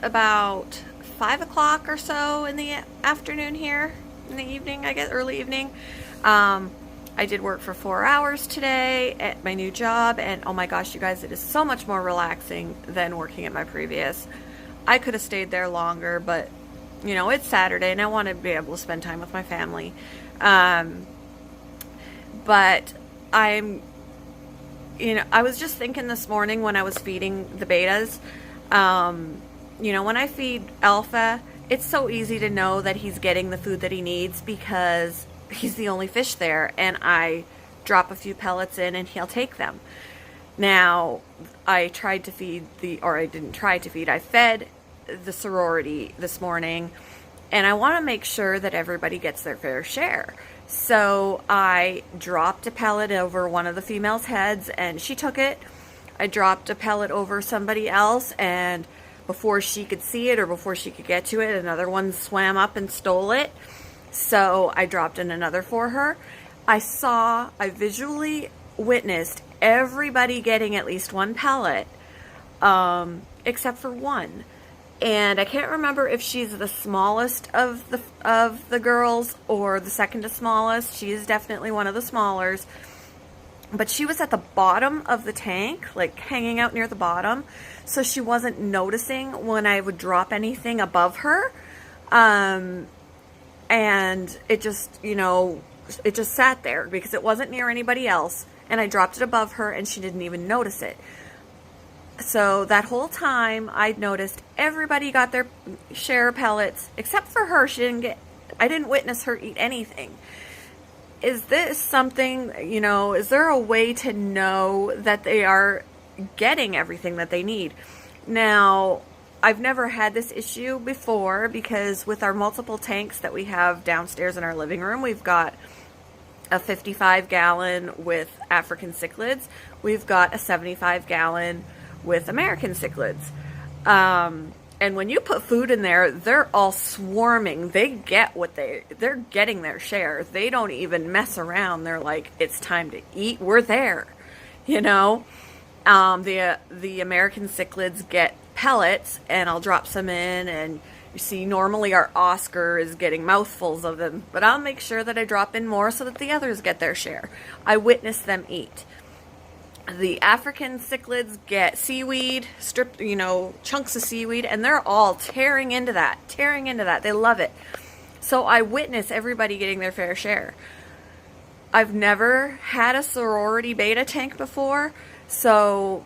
about 5 o'clock or so in the afternoon here, in the evening, I guess, early evening. I did work for 4 hours today at my new job, and oh my gosh, you guys, it is so much more relaxing than working at my previous. I could have stayed there longer, but you know, it's Saturday and I want to be able to spend time with my family. But I'm, you know, I was just thinking this morning when I was feeding the betas, you know, when I feed Alpha, it's so easy to know that he's getting the food that he needs because he's the only fish there, and I drop a few pellets in and he'll take them. Now, I tried to feed I didn't try to feed, I fed the sorority this morning, and I want to make sure that everybody gets their fair share. So I dropped a pellet over one of the females' heads and she took it. I dropped a pellet over somebody else, and before she could see it or before she could get to it, another one swam up and stole it. So I dropped in another for her. I visually witnessed everybody getting at least one pellet, except for one. And I can't remember if she's the smallest of the girls or the second to smallest. She is definitely one of the smallers. But she was at the bottom of the tank, like hanging out near the bottom. So she wasn't noticing when I would drop anything above her. And it just, you know, it just sat there because it wasn't near anybody else. And I dropped it above her and she didn't even notice it. So that whole time I'd noticed everybody got their share of pellets except for her. I didn't witness her eat anything. Is this something, you know, is there a way to know that they are getting everything that they need? Now, I've never had this issue before because with our multiple tanks that we have downstairs in our living room, we've got a 55-gallon with African cichlids. We've got a 75-gallon with American cichlids. And when you put food in there, they're all swarming. They get they're getting their share. They don't even mess around. They're like, it's time to eat. We're there, you know. The American cichlids get pellets, and I'll drop some in, and you see normally our Oscar is getting mouthfuls of them, but I'll make sure that I drop in more so that the others get their share. I witness them eat. The African cichlids get seaweed, stripped, you know, chunks of seaweed, and they're all tearing into that. They love it. So I witness everybody getting their fair share. I've never had a sorority beta tank before, so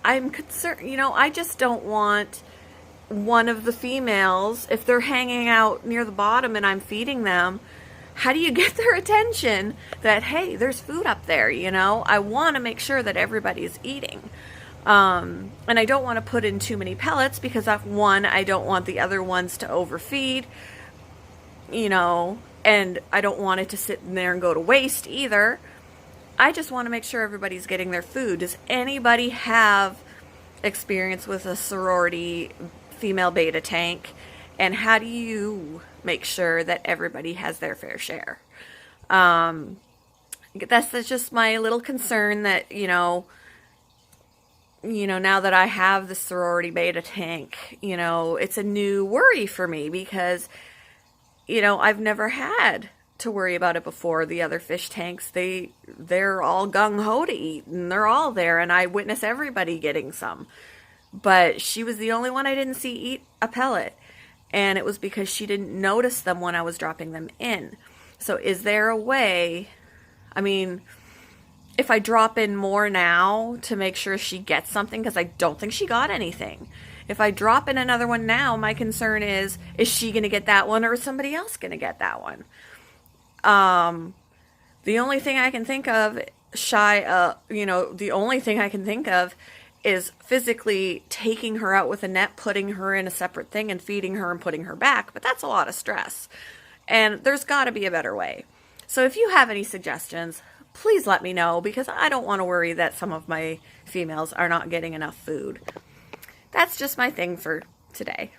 I'm concerned, you know, I just don't want one of the females, if they're hanging out near the bottom and I'm feeding them, how do you get their attention that, hey, there's food up there, you know? I want to make sure that everybody's eating. And I don't want to put in too many pellets because, one, I don't want the other ones to overfeed, you know, and I don't want it to sit in there and go to waste either. I just want to make sure everybody's getting their food. Does anybody have experience with a sorority female beta tank? And how do you make sure that everybody has their fair share? That's just my little concern that, you know, now that I have the sorority beta tank, you know, it's a new worry for me because, you know, I've never had to worry about it before. The other fish tanks, they're all gung-ho to eat, and they're all there, and I witness everybody getting some. But she was the only one I didn't see eat a pellet. And it was because she didn't notice them when I was dropping them in. So is there a way, I mean, if I drop in more now to make sure she gets something, because I don't think she got anything. If I drop in another one now, my concern is she going to get that one or is somebody else going to get that one? The only thing I can think of, the only thing I can think of is physically taking her out with a net, putting her in a separate thing and feeding her and putting her back. But that's a lot of stress. And there's got to be a better way. So if you have any suggestions, please let me know because I don't want to worry that some of my females are not getting enough food. That's just my thing for today.